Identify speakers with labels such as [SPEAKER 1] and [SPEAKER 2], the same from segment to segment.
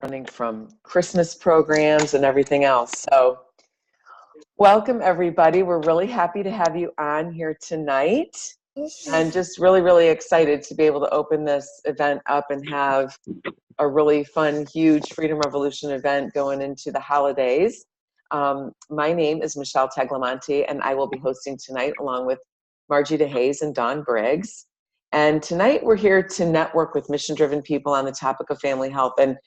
[SPEAKER 1] running from Christmas programs and everything else. So welcome everybody. We're really happy to have you on here tonight and just really, really excited to be able to open this event up and have a really fun, huge Freedom Revolution event going into the holidays. My name is Michelle Teglamonte, and I will be hosting tonight along with Margie DeHaze and Dawn Briggs. And tonight we're here to network with mission-driven people on the topic of family health. And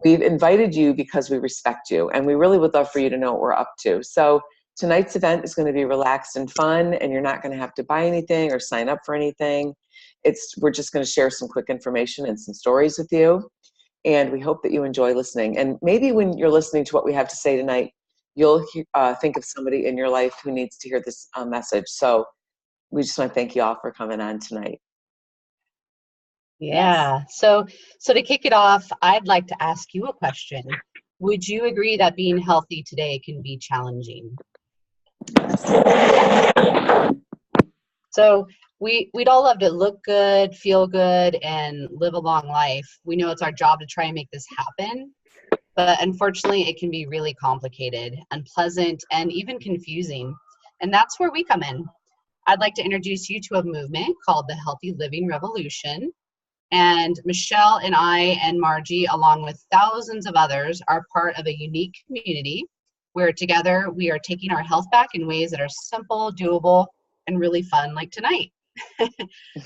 [SPEAKER 1] we've invited you because we respect you, and we really would love for you to know what we're up to. So tonight's event is going to be relaxed and fun, and you're not going to have to buy anything or sign up for anything. We're just going to share some quick information and some stories with you. And we hope that you enjoy listening. And maybe when you're listening to what we have to say tonight, you'll think of somebody in your life who needs to hear this message. So we just want to thank you all for coming on tonight.
[SPEAKER 2] Yeah. So to kick it off, I'd like to ask you a question. Would you agree that being healthy today can be challenging? So we'd all love to look good, feel good, and live a long life. We know it's our job to try and make this happen, but unfortunately it can be really complicated, unpleasant, and even confusing. And that's where we come in. I'd like to introduce you to a movement called the Healthy Living Revolution. And Michelle and I and Margie, along with thousands of others, are part of a unique community where together we are taking our health back in ways that are simple, doable, and really fun, like tonight.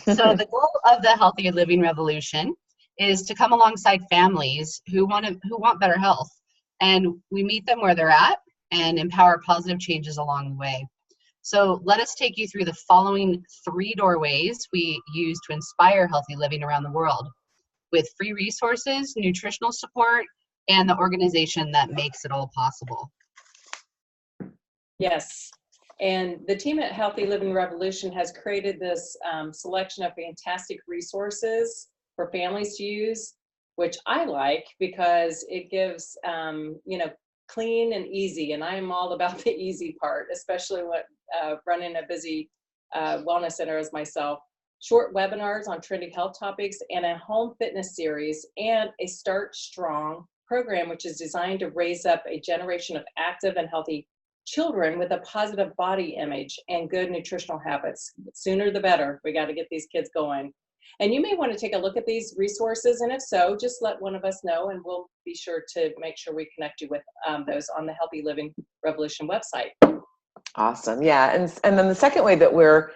[SPEAKER 2] So the goal of the Healthy Living Revolution is to come alongside families who want better health. And we meet them where they're at and empower positive changes along the way. So let us take you through the following 3 doorways we use to inspire healthy living around the world, with free resources, nutritional support, and the organization that makes it all possible.
[SPEAKER 3] Yes, and the team at Healthy Living Revolution has created this selection of fantastic resources for families to use, which I like because it gives, clean and easy, and I am all about the easy part, especially running a busy wellness center as myself. Short webinars on trending health topics and a home fitness series and a Start Strong program, which is designed to raise up a generation of active and healthy children with a positive body image and good nutritional habits. The sooner the better. We got to get these kids going. And you may want to take a look at these resources, and if so, just let one of us know, and we'll be sure to make sure we connect you with those on the Healthy Living Revolution website.
[SPEAKER 1] Awesome. Yeah. And then the second way that we're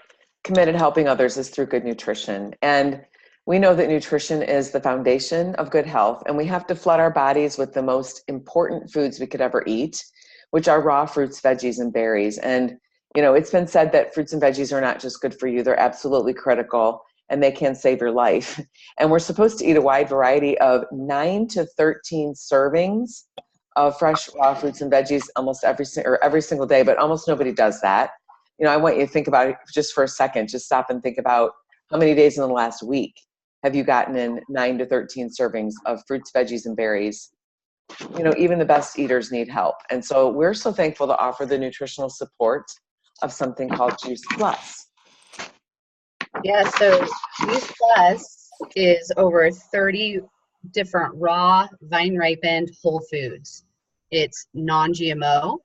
[SPEAKER 1] committed to helping others is through good nutrition. And we know that nutrition is the foundation of good health, and we have to flood our bodies with the most important foods we could ever eat, which are raw fruits, veggies, and berries. And, it's been said that fruits and veggies are not just good for you, they're absolutely critical, and they can save your life. And we're supposed to eat a wide variety of 9 to 13 servings of fresh raw fruits and veggies every single day, but almost nobody does that. I want you to think about it just for a second. Just stop and think about how many days in the last week have you gotten in 9 to 13 servings of fruits, veggies, and berries. Even the best eaters need help. And so we're so thankful to offer the nutritional support of something called Juice Plus.
[SPEAKER 2] Yeah, so Juice Plus is over 30 different raw, vine-ripened whole foods. It's non-GMO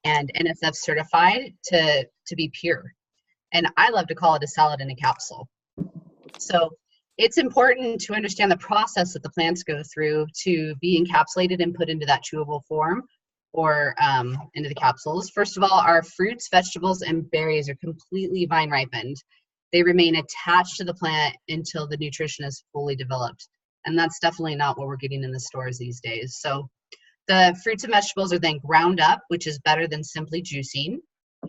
[SPEAKER 2] and NSF certified to be pure. And I love to call it a salad in a capsule. So it's important to understand the process that the plants go through to be encapsulated and put into that chewable form or into the capsules. First of all, our fruits, vegetables, and berries are completely vine ripened. They remain attached to the plant until the nutrition is fully developed. And that's definitely not what we're getting in the stores these days. So the fruits and vegetables are then ground up, which is better than simply juicing.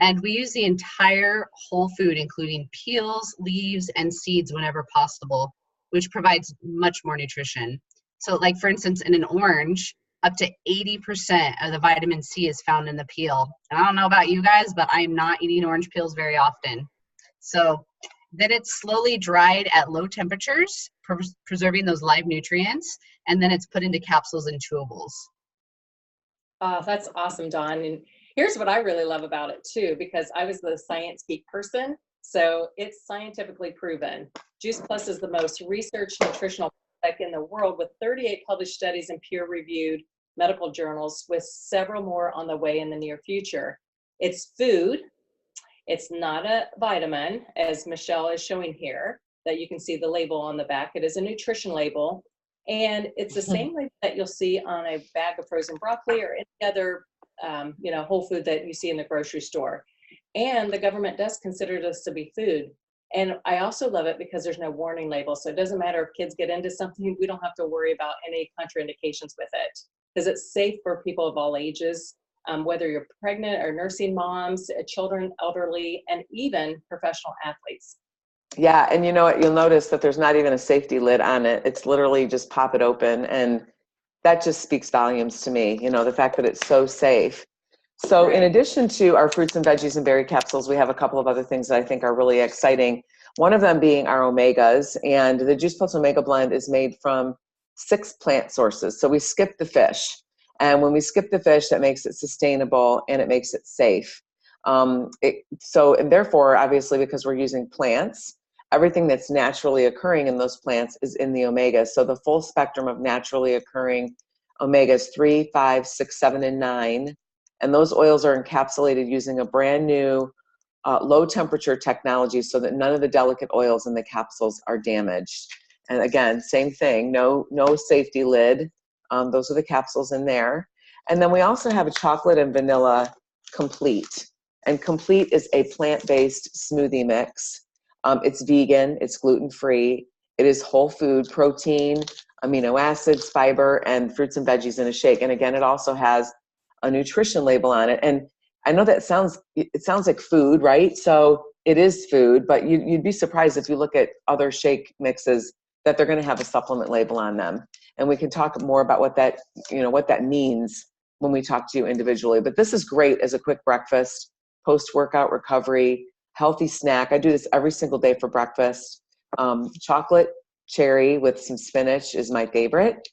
[SPEAKER 2] And we use the entire whole food, including peels, leaves, and seeds whenever possible, which provides much more nutrition. So like, for instance, in an orange, up to 80% of the vitamin C is found in the peel. And I don't know about you guys, but I'm not eating orange peels very often. So then it's slowly dried at low temperatures, preserving those live nutrients, and then it's put into capsules and chewables.
[SPEAKER 3] Oh, that's awesome, Dawn. And here's what I really love about it too, because I was the science geek person. So it's scientifically proven. Juice Plus is the most researched nutritional biotech in the world with 38 published studies in peer-reviewed medical journals, with several more on the way in the near future. It's food. It's not a vitamin, as Michelle is showing here, that you can see the label on the back. It is a nutrition label. And it's the same label that you'll see on a bag of frozen broccoli or any other whole food that you see in the grocery store. And the government does consider this to be food. And I also love it because there's no warning label. So it doesn't matter if kids get into something, we don't have to worry about any contraindications with it, because it's safe for people of all ages, whether you're pregnant or nursing moms, children, elderly, and even professional athletes.
[SPEAKER 1] Yeah, and you know what? You'll notice that there's not even a safety lid on it. It's literally just pop it open, and that just speaks volumes to me, the fact that it's so safe. So in addition to our fruits and veggies and berry capsules, we have a couple of other things that I think are really exciting. One of them being our omegas, and the Juice Plus Omega Blend is made from 6 plant sources. So we skip the fish. And when we skip the fish, that makes it sustainable and it makes it safe. And therefore, obviously, because we're using plants, everything that's naturally occurring in those plants is in the omegas. So the full spectrum of naturally occurring omegas 3, 5, 6, 7, and 9. And those oils are encapsulated using a brand new low temperature technology so that none of the delicate oils in the capsules are damaged. And again, same thing, no safety lid. Those are the capsules in there. And then we also have a chocolate and vanilla Complete. And Complete is a plant-based smoothie mix. It's vegan, it's gluten-free, it is whole food, protein, amino acids, fiber, and fruits and veggies in a shake. And again, it also has a nutrition label on it. And I know that it sounds like food, right? So it is food, but you'd be surprised if you look at other shake mixes that they're going to have a supplement label on them. And we can talk more about what that means when we talk to you individually. But this is great as a quick breakfast, post-workout recovery, healthy snack. I do this every single day for breakfast. Chocolate cherry with some spinach is my favorite.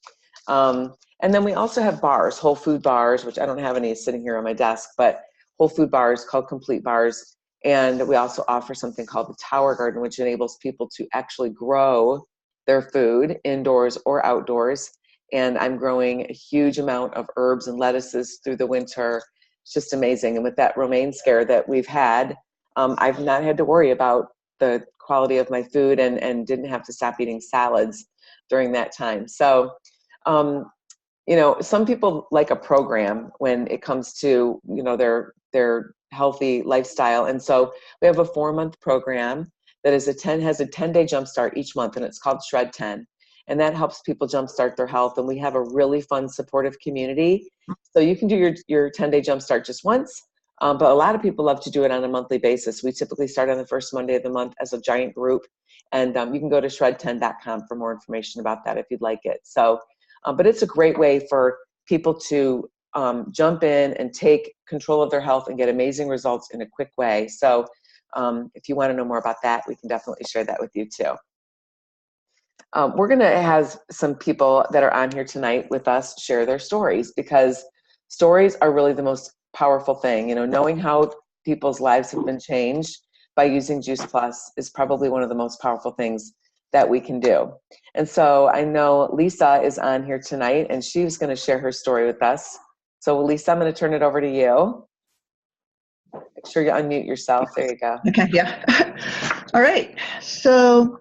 [SPEAKER 1] And then we also have bars, whole food bars, which I don't have any sitting here on my desk, but whole food bars called Complete Bars. And we also offer something called the Tower Garden, which enables people to actually grow their food indoors or outdoors. And I'm growing a huge amount of herbs and lettuces through the winter. It's just amazing. And with that romaine scare that we've had, I've not had to worry about the quality of my food and didn't have to stop eating salads during that time. So, some people like a program when it comes to, their healthy lifestyle. And so we have a 4-month program that has a 10-day jumpstart each month, and it's called Shred 10. And that helps people jumpstart their health. And we have a really fun, supportive community. So you can do your 10-day jumpstart just once, but a lot of people love to do it on a monthly basis. We typically start on the first Monday of the month as a giant group. And you can go to shred10.com for more information about that if you'd like it. So, but it's a great way for people to jump in and take control of their health and get amazing results in a quick way. So if you want to know more about that, we can definitely share that with you too. We're going to have some people that are on here tonight with us share their stories, because stories are really the most powerful thing. Knowing how people's lives have been changed by using Juice Plus is probably one of the most powerful things that we can do. And so I know Lisa is on here tonight, and she's going to share her story with us. So Lisa, I'm going to turn it over to you. Make sure you unmute yourself. There you go.
[SPEAKER 4] Okay, yeah. All right. So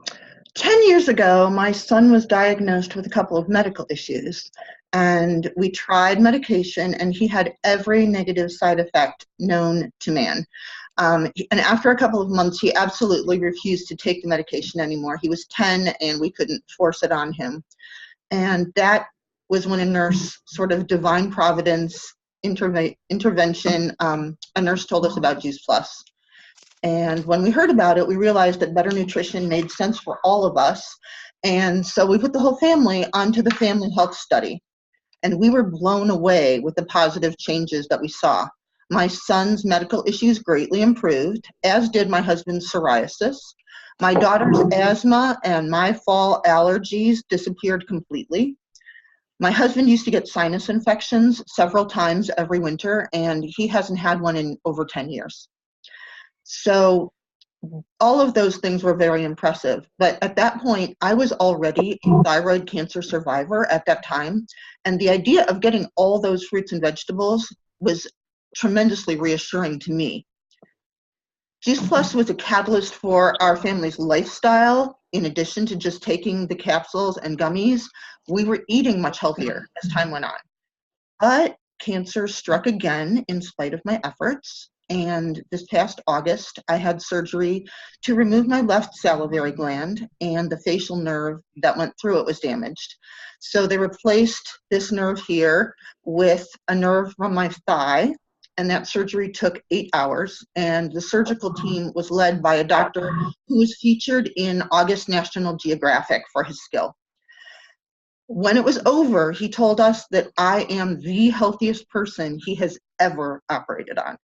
[SPEAKER 4] 10 years ago, my son was diagnosed with a couple of medical issues, and we tried medication, and he had every negative side effect known to man. And after a couple of months, he absolutely refused to take the medication anymore. He was 10, and we couldn't force it on him. And that was when a nurse, sort of divine providence intervention, a nurse told us about Juice Plus. And when we heard about it, we realized that better nutrition made sense for all of us. And so we put the whole family onto the family health study. And we were blown away with the positive changes that we saw. My son's medical issues greatly improved, as did my husband's psoriasis. My daughter's asthma and my fall allergies disappeared completely. My husband used to get sinus infections several times every winter, and he hasn't had one in over 10 years. So all of those things were very impressive. But at that point, I was already a thyroid cancer survivor at that time. And the idea of getting all those fruits and vegetables was tremendously reassuring to me. Juice Plus was a catalyst for our family's lifestyle. In addition to just taking the capsules and gummies, we were eating much healthier as time went on. But cancer struck again in spite of my efforts. And this past August, I had surgery to remove my left salivary gland, and the facial nerve that went through it was damaged. So they replaced this nerve here with a nerve from my thigh, and that surgery took 8 hours. And the surgical team was led by a doctor who was featured in August National Geographic for his skill. When it was over, he told us that I am the healthiest person he has ever operated on.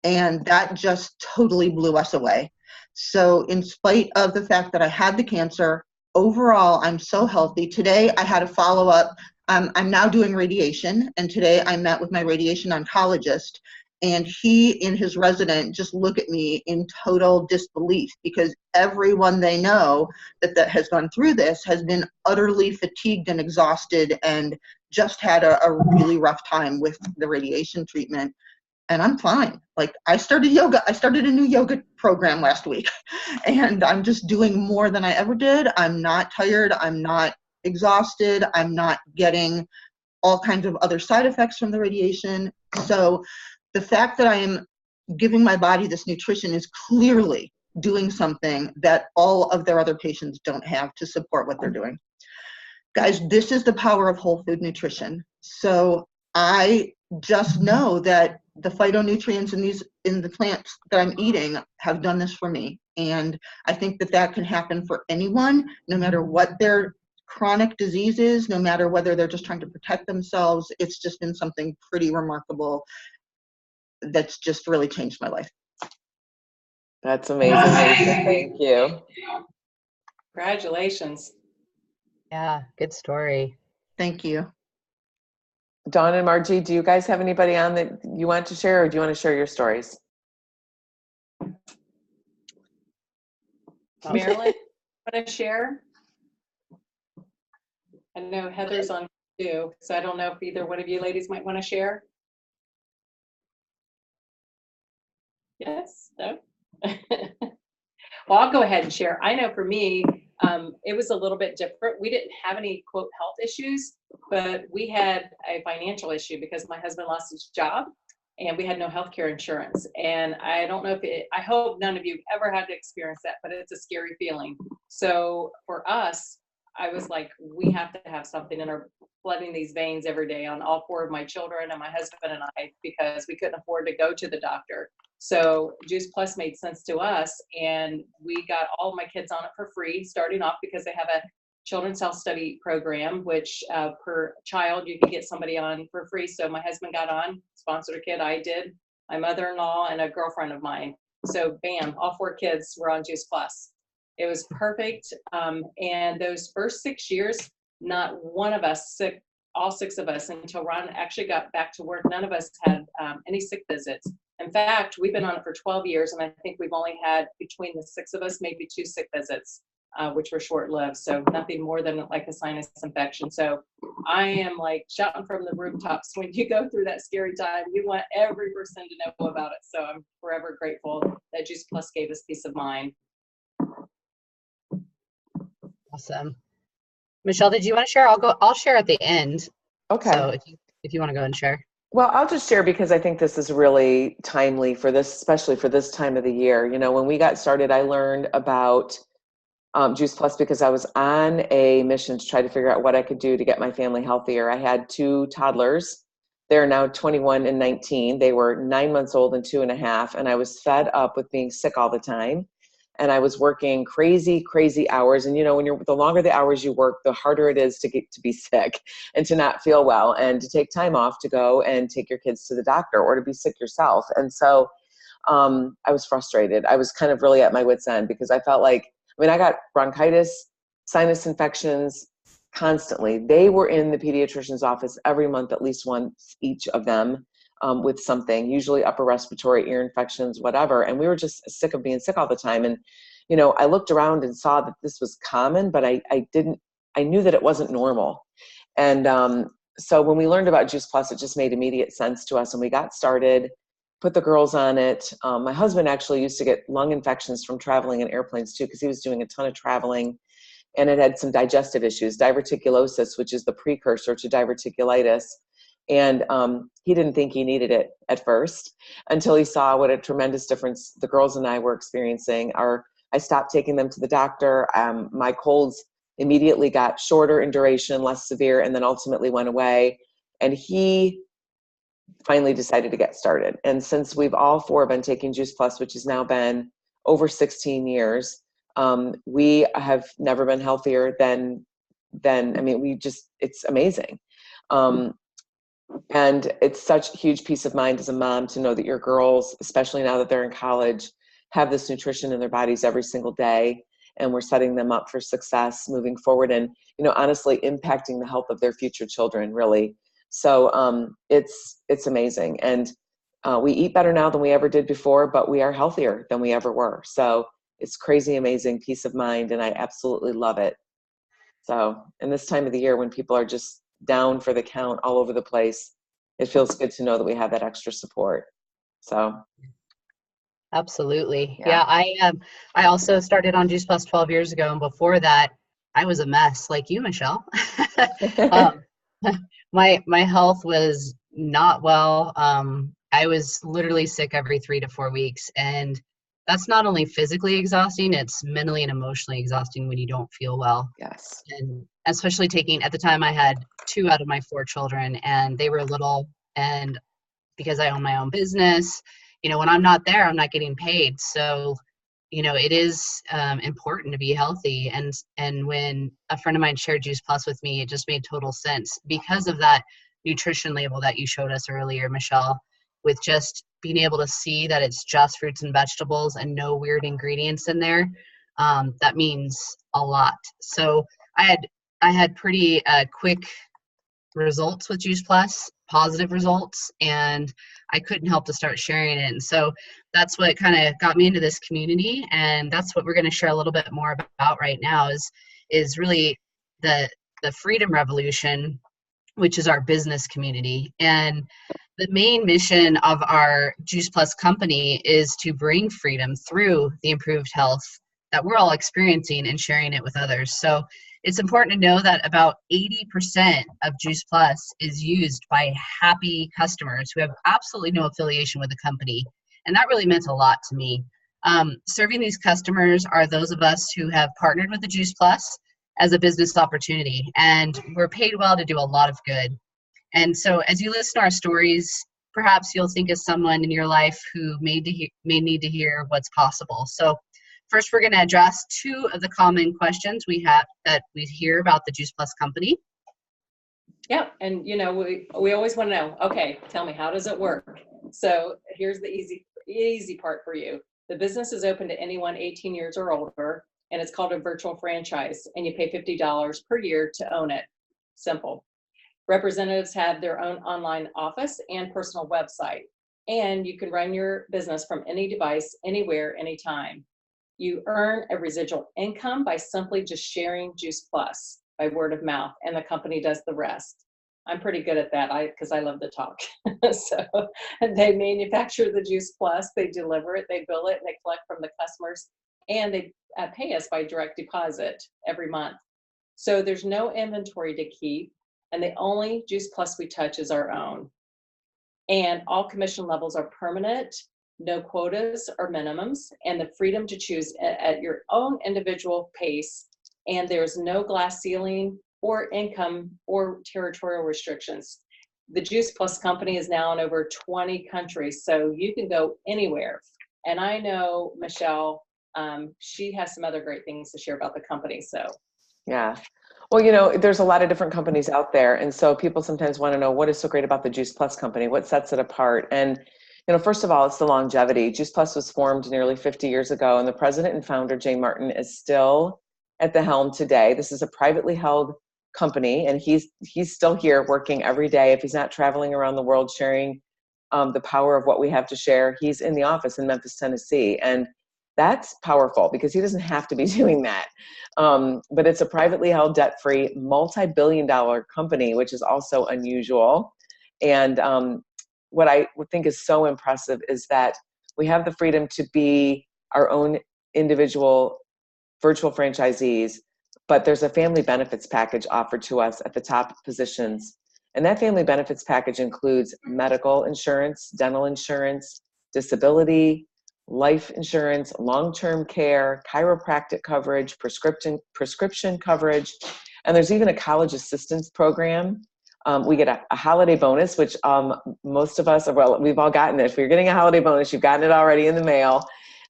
[SPEAKER 4] And that just totally blew us away. So in spite of the fact that I had the cancer, overall, I'm so healthy. Today, I had a follow-up. I'm now doing radiation, and today I met with my radiation oncologist, and he and his resident just look at me in total disbelief, because everyone they know that has gone through this has been utterly fatigued and exhausted and just had a really rough time with the radiation treatment. And I'm fine. Like, I started yoga. I started a new yoga program last week, and I'm just doing more than I ever did. I'm not tired. I'm not exhausted. I'm not getting all kinds of other side effects from the radiation. So the fact that I am giving my body this nutrition is clearly doing something that all of their other patients don't have to support what they're doing. Guys, this is the power of whole food nutrition. So I just know that the phytonutrients in the plants that I'm eating have done this for me. And I think that can happen for anyone, no matter what their chronic disease is, no matter whether they're just trying to protect themselves. It's just been something pretty remarkable that's just really changed my life.
[SPEAKER 1] That's amazing. Thank you.
[SPEAKER 3] Congratulations.
[SPEAKER 2] Yeah, good story.
[SPEAKER 4] Thank you.
[SPEAKER 1] Dawn and Margie, do you guys have anybody on that you want to share, or do you want to share your stories?
[SPEAKER 3] Marilyn, want to share? I know Heather's on too, so I don't know if either one of you ladies might want to share. Yes? No? Well, I'll go ahead and share. I know for me, it was a little bit different. We didn't have any, quote, health issues, but we had a financial issue because my husband lost his job and we had no health care insurance. And I don't know if I hope none of you ever had to experience that, but it's a scary feeling. So for us, I was like, we have to have something in our flooding these veins every day on all 4 of my children and my husband and I, because we couldn't afford to go to the doctor. So Juice Plus made sense to us, and we got all of my kids on it for free, starting off because they have a children's health study program, which per child you can get somebody on for free. So my husband got on, sponsored a kid, I did, my mother-in-law and a girlfriend of mine. So bam, all 4 kids were on Juice Plus. It was perfect. And those first 6 years, not one of us sick, all 6 of us, until Ron actually got back to work, none of us had any sick visits. In fact, we've been on it for 12 years, and I think we've only had, between the 6 of us, maybe 2 sick visits, which were short-lived. So nothing more than like a sinus infection. So I am like shouting from the rooftops, when you go through that scary time, you want every person to know about it. So I'm forever grateful that Juice Plus gave us peace of mind.
[SPEAKER 2] Awesome. Michelle, did you want to share? I'll share at the end.
[SPEAKER 1] Okay.
[SPEAKER 2] So if you want to go and share.
[SPEAKER 1] Well, I'll just share because I think this is really timely for this, especially for this time of the year. You know, when we got started, I learned about Juice Plus because I was on a mission to try to figure out what I could do to get my family healthier. I had 2 toddlers. They're now 21 and 19. They were 9 months old and 2.5, and I was fed up with being sick all the time. And I was working crazy, crazy hours. And, you know, the longer the hours you work, the harder it is to get to be sick and to not feel well and to take time off to go and take your kids to the doctor or to be sick yourself. And so I was frustrated. I was kind of really at my wit's end because I felt like, I got bronchitis, sinus infections constantly. They were in the pediatrician's office every month, at least once each of them. with something, usually upper respiratory, ear infections, whatever. And we were just sick of being sick all the time. And, you know, I looked around and saw that this was common, but I knew that it wasn't normal. And so when we learned about Juice Plus, it just made immediate sense to us. And we got started, put the girls on it. My husband actually used to get lung infections from traveling in airplanes too, because he was doing a ton of traveling. And it had some digestive issues, diverticulosis, which is the precursor to diverticulitis. And he didn't think he needed it at first until he saw what a tremendous difference the girls and I were experiencing. I stopped taking them to the doctor. My colds immediately got shorter in duration, less severe, and then ultimately went away. And he finally decided to get started. And since we've all four been taking Juice Plus, which has now been over 16 years, we have never been healthier than I mean, it's amazing. And it's such a huge peace of mind as a mom to know that your girls, especially now that they're in college, have this nutrition in their bodies every single day. And we're setting them up for success moving forward and, you know, honestly impacting the health of their future children, really. So it's amazing. And we eat better now than we ever did before, but we are healthier than we ever were. So it's crazy, amazing peace of mind. And I absolutely love it. So in this time of the year when people are just down for the count all over the place, it feels good to know that we have that extra support. So.
[SPEAKER 2] Absolutely. Yeah. I also started on Juice Plus 12 years ago. And before that, I was a mess like you, Michelle. My health was not well. I was literally sick every 3 to 4 weeks. And that's not only physically exhausting, it's mentally and emotionally exhausting when you don't feel well.
[SPEAKER 1] Yes.
[SPEAKER 2] And especially at the time I had 2 out of my 4 children and they were little, and because I own my own business, you know, when I'm not there, I'm not getting paid. So, you know, it is important to be healthy. And when a friend of mine shared Juice Plus with me, it just made total sense because of that nutrition label that you showed us earlier, Michelle, with just being able to see that it's just fruits and vegetables and no weird ingredients in there. That means a lot. So I had pretty quick results with Juice Plus, positive results, and I couldn't help to start sharing it. And so that's what kind of got me into this community, and that's what we're going to share a little bit more about right now is really the Freedom Revolution, which is our business community. And the main mission of our Juice Plus company is to bring freedom through the improved health that we're all experiencing and sharing it with others. So it's important to know that about 80% of Juice Plus is used by happy customers who have absolutely no affiliation with the company. And that really meant a lot to me. Serving these customers are those of us who have partnered with the Juice Plus as a business opportunity, and we're paid well to do a lot of good. And so as you listen to our stories, perhaps you'll think of someone in your life who may need to hear what's possible. So first, we're going to address 2 of the common questions we hear about the Juice Plus company.
[SPEAKER 3] Yeah, and you know, we always want to know, okay, tell me, how does it work? So here's the easy part for you. The business is open to anyone 18 years or older, and it's called a virtual franchise, and you pay $50 per year to own it. Simple. Representatives have their own online office and personal website, and you can run your business from any device, anywhere, anytime. You earn a residual income by simply just sharing Juice Plus by word of mouth, and the company does the rest. I'm pretty good at that because I love to talk. So they manufacture the Juice Plus, they deliver it, they bill it, and they collect from the customers, and they pay us by direct deposit every month. So there's no inventory to keep, and the only Juice Plus we touch is our own. And all commission levels are permanent, no quotas or minimums, and the freedom to choose at your own individual pace. And there's no glass ceiling or income or territorial restrictions. The Juice Plus company is now in over 20 countries, so you can go anywhere. And I know Michelle, she has some other great things to share about the company. So
[SPEAKER 1] yeah. Well, you know, there's a lot of different companies out there. And so people sometimes want to know what is so great about the Juice Plus company, what sets it apart. And, you know, first of all, it's the longevity. Juice Plus was formed nearly 50 years ago, and the president and founder, Jay Martin, is still at the helm today. This is a privately held company, and he's still here working every day. If he's not traveling around the world sharing the power of what we have to share. He's in the office in Memphis, Tennessee, and that's powerful because he doesn't have to be doing that. But it's a privately held, debt-free, multi-billion-dollar company, which is also unusual. And what I would think is so impressive is that we have the freedom to be our own individual virtual franchisees, but there's a family benefits package offered to us at the top positions. And that family benefits package includes medical insurance, dental insurance, disability, life insurance, long-term care, chiropractic coverage, prescription coverage, and there's even a college assistance program. We get a holiday bonus, which most of us, well, we've all gotten it. If you're getting a holiday bonus, you've gotten it already in the mail,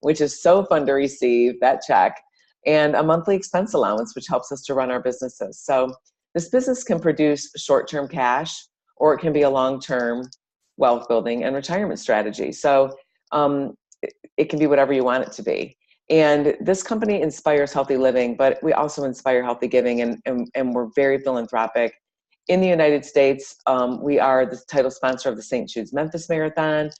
[SPEAKER 1] which is so fun to receive, that check, and a monthly expense allowance, which helps us to run our businesses. So this business can produce short-term cash, or it can be a long-term wealth building and retirement strategy. So it can be whatever you want it to be. And this company inspires healthy living, but we also inspire healthy giving, and we're very philanthropic. In the United States, we are the title sponsor of the St. Jude's Memphis Marathon,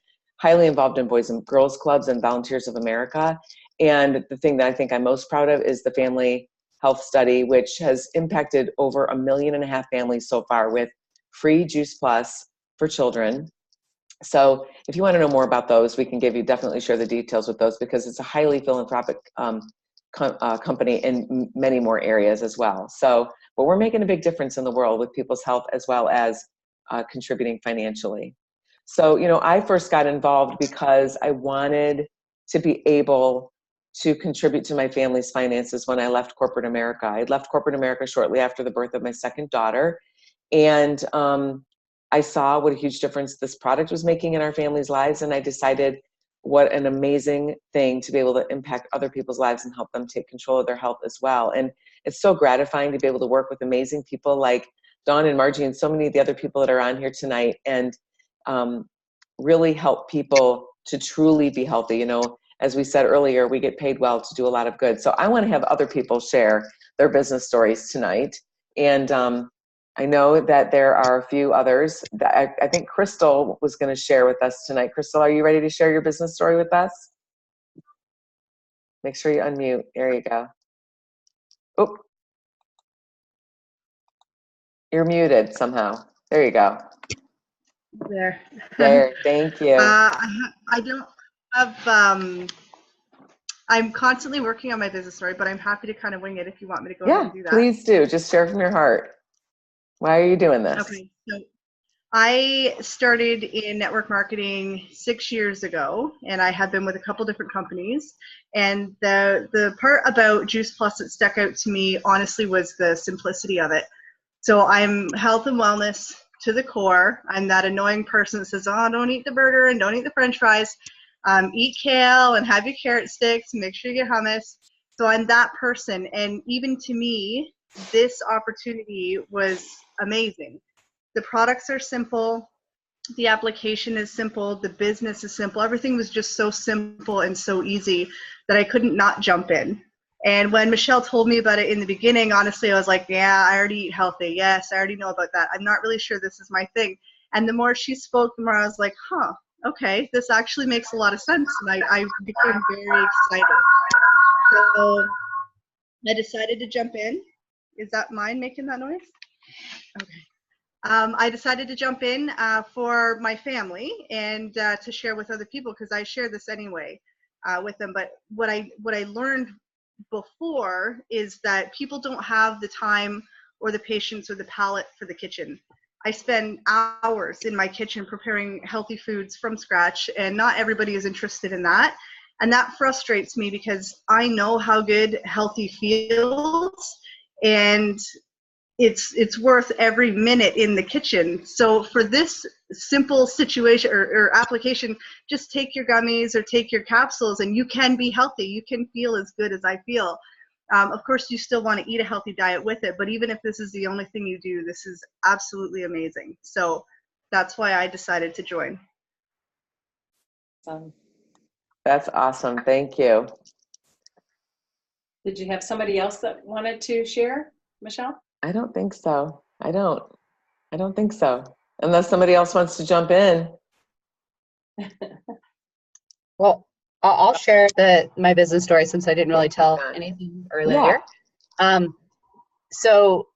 [SPEAKER 1] highly involved in Boys and Girls Clubs and Volunteers of America. And the thing that I think I'm most proud of is the Family Health Study, which has impacted over 1.5 million families so far with free Juice Plus for children. So if you want to know more about those, we can definitely share the details with those, because it's a highly philanthropic company in many more areas as well. So, but we're making a big difference in the world with people's health, as well as contributing financially. So, you know, I first got involved because I wanted to be able to contribute to my family's finances when I left corporate America. I had left corporate America shortly after the birth of my second daughter. And I saw what a huge difference this product was making in our family's lives. And I decided what an amazing thing to be able to impact other people's lives and help them take control of their health as well. And it's so gratifying to be able to work with amazing people like Dawn and Margie and so many of the other people that are on here tonight, and really help people to truly be healthy. You know, as we said earlier, we get paid well to do a lot of good. So I want to have other people share their business stories tonight. And I know that there are a few others that I think Crystal was going to share with us tonight. Crystal, are you ready to share your business story with us? Make sure you unmute. There you go. Oh, you're muted somehow. There you go.
[SPEAKER 5] There.
[SPEAKER 1] There, thank you.
[SPEAKER 5] I don't have, I'm constantly working on my business story, but I'm happy to kind of wing it if you want me to go ahead and do that.
[SPEAKER 1] Please do. Just share from your heart. Why are you doing this?
[SPEAKER 5] Okay, so I started in network marketing 6 years ago, and I have been with a couple different companies. And the part about Juice Plus that stuck out to me, honestly, was the simplicity of it. So I'm health and wellness to the core. I'm that annoying person that says, oh, don't eat the burger and don't eat the french fries. Eat kale and have your carrot sticks, make sure you get hummus. So I'm that person. And even to me, this opportunity was amazing. The products are simple. The application is simple. The business is simple. Everything was just so simple and so easy that I couldn't not jump in. And when Michelle told me about it in the beginning, honestly, I was like, yeah, I already eat healthy. Yes, I already know about that. I'm not really sure this is my thing. And the more she spoke, the more I was like, huh, okay, this actually makes a lot of sense. And I became very excited. So I decided to jump in. Is that mine making that noise? Okay. I decided to jump in for my family and to share with other people, because I share this anyway with them. But what I learned before is that people don't have the time or the patience or the palate for the kitchen. I spend hours in my kitchen preparing healthy foods from scratch, and not everybody is interested in that. And that frustrates me because I know how good healthy feels, and it's worth every minute in the kitchen. So for this simple situation or application, just take your gummies or take your capsules and you can be healthy. You can feel as good as I feel. Of course, you still want to eat a healthy diet with it, but even if this is the only thing you do, this is absolutely amazing. So that's why I decided to join.
[SPEAKER 1] That's awesome. Thank you.
[SPEAKER 3] Did you have somebody else that wanted to share, Michelle?
[SPEAKER 1] I don't think so. I don't think so. Unless somebody else wants to jump in.
[SPEAKER 2] Well, I'll share my business story since I didn't really tell anything earlier. So,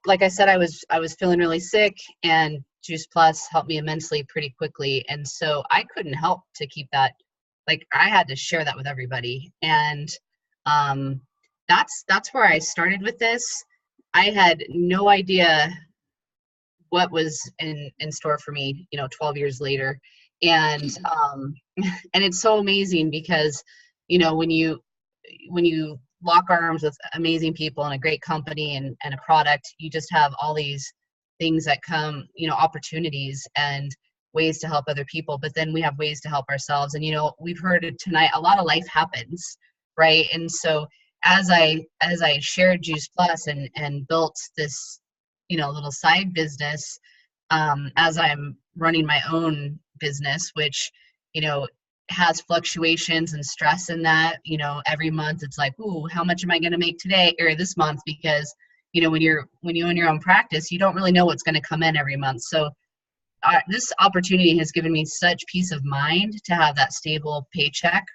[SPEAKER 2] like I said, I was feeling really sick, and Juice Plus helped me immensely pretty quickly, and so I couldn't help to keep that. Like, I had to share that with everybody, and that's where I started with this. I had no idea what was in store for me, 12 years later, and and it's so amazing because, when you lock arms with amazing people and a great company and a product, you just have all these things that come, opportunities and ways to help other people, but then we have ways to help ourselves. And we've heard it tonight, a lot of life happens, right? And so as I shared Juice Plus and built this little side business, as I'm running my own business, which has fluctuations and stress in that. Every month it's like, ooh, how much am I going to make today or this month? Because when you own your own practice, you don't really know what's going to come in every month. So this opportunity has given me such peace of mind to have that stable paycheck.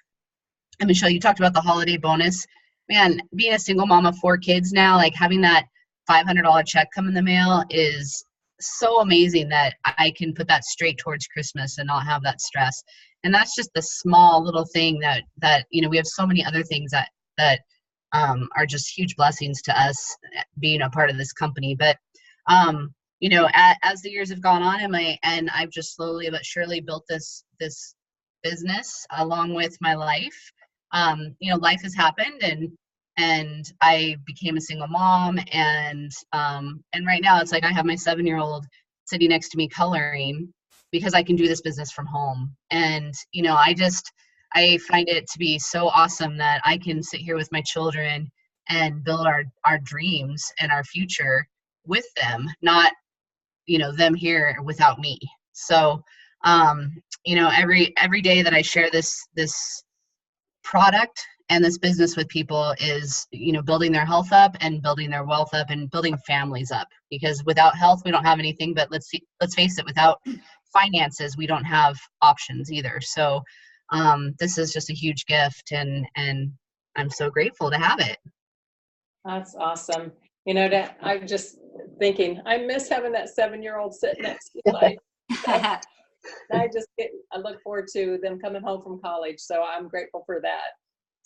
[SPEAKER 2] And Michelle, you talked about the holiday bonus. Man, being a single mom of 4 kids now, like having that $500 check come in the mail is so amazing that I can put that straight towards Christmas and not have that stress. And that's just the small little thing that we have so many other things that are just huge blessings to us being a part of this company. But as the years have gone on, and I've just slowly but surely built this business along with my life. Life has happened, and I became a single mom, and right now it's like I have my 7-year-old sitting next to me coloring because I can do this business from home. And I find it to be so awesome that I can sit here with my children and build our dreams and our future with them, not them here without me. So every day that I share this product and this business with people is building their health up and building their wealth up and building families up, because without health we don't have anything. But let's face it, without finances we don't have options either. So this is just a huge gift, and I'm so grateful to have it.
[SPEAKER 3] That's awesome. I'm just thinking, I miss having that 7-year-old sitting next to me. I look forward to them coming home from college. So I'm grateful for that.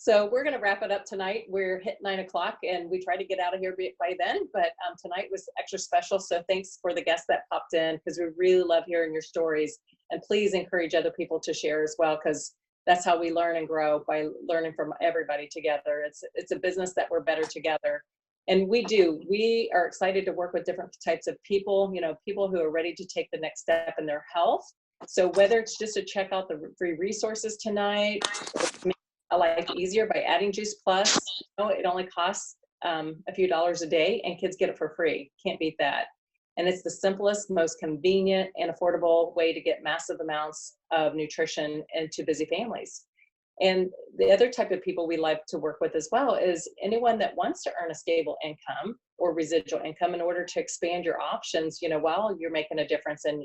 [SPEAKER 3] So we're going to wrap it up tonight. We're hit 9 o'clock and we try to get out of here by then, but tonight was extra special. So thanks for the guests that popped in, because we really love hearing your stories, and please encourage other people to share as well, because that's how we learn and grow, by learning from everybody together. It's a business that we're better together. And we are excited to work with different types of people, people who are ready to take the next step in their health. So whether it's just to check out the free resources tonight, or make a life easier by adding Juice Plus, it only costs a few dollars a day, and kids get it for free. Can't beat that. And it's the simplest, most convenient and affordable way to get massive amounts of nutrition into busy families. And the other type of people we like to work with as well is anyone that wants to earn a stable income or residual income in order to expand your options, while you're making a difference in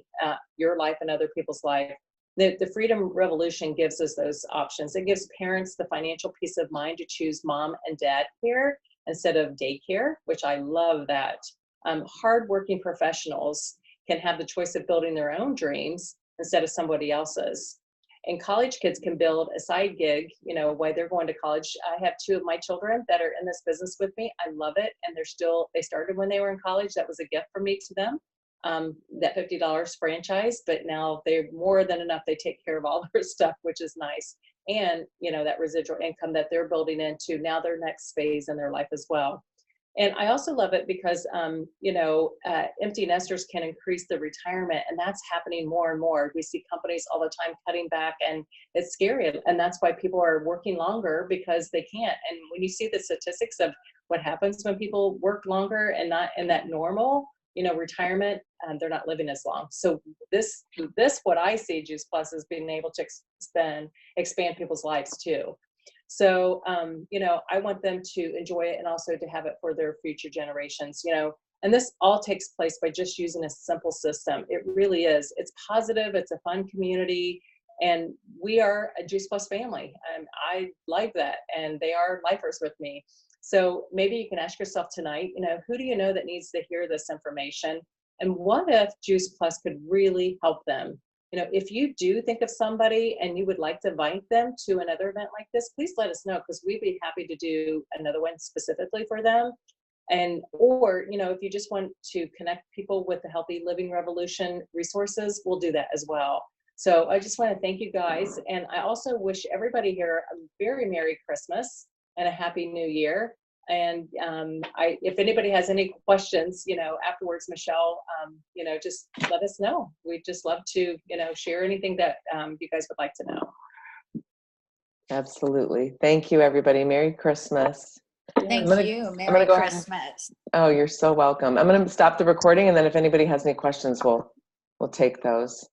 [SPEAKER 3] your life and other people's life. The Freedom Revolution gives us those options. It gives parents the financial peace of mind to choose mom and dad care instead of daycare, which I love that. Hardworking professionals can have the choice of building their own dreams instead of somebody else's. And college kids can build a side gig, while they're going to college. I have 2 of my children that are in this business with me. I love it. And they started when they were in college. That was a gift from me to them, that $50 franchise, but now they're more than enough. They take care of all their stuff, which is nice. And, that residual income that they're building into now their next phase in their life as well. And I also love it because, empty nesters can increase the retirement, and that's happening more and more. We see companies all the time cutting back, and it's scary. And that's why people are working longer, because they can't. And when you see the statistics of what happens when people work longer and not in that normal, retirement, they're not living as long. So this, what I see Juice Plus is being able to expand people's lives too. So, I want them to enjoy it and also to have it for their future generations, and this all takes place by just using a simple system. It really is. It's positive. It's a fun community. And we are a Juice Plus family, and I like that. And they are lifers with me. So maybe you can ask yourself tonight, who do you know that needs to hear this information? And what if Juice Plus could really help them? If you do think of somebody and you would like to invite them to another event like this, please let us know, because we'd be happy to do another one specifically for them. Or if you just want to connect people with the Healthy Living Revolution resources, we'll do that as well. So I just want to thank you guys. And I also wish everybody here a very Merry Christmas and a Happy New Year. And if anybody has any questions, afterwards, Michelle, just let us know. We'd just love to, share anything that you guys would like to know.
[SPEAKER 1] Absolutely. Thank you, everybody. Merry Christmas.
[SPEAKER 6] Thank you.
[SPEAKER 1] I'm
[SPEAKER 6] Merry
[SPEAKER 1] gonna go ahead.
[SPEAKER 6] Christmas.
[SPEAKER 1] Oh, you're so welcome. I'm going to stop the recording, and then if anybody has any questions, we'll take those.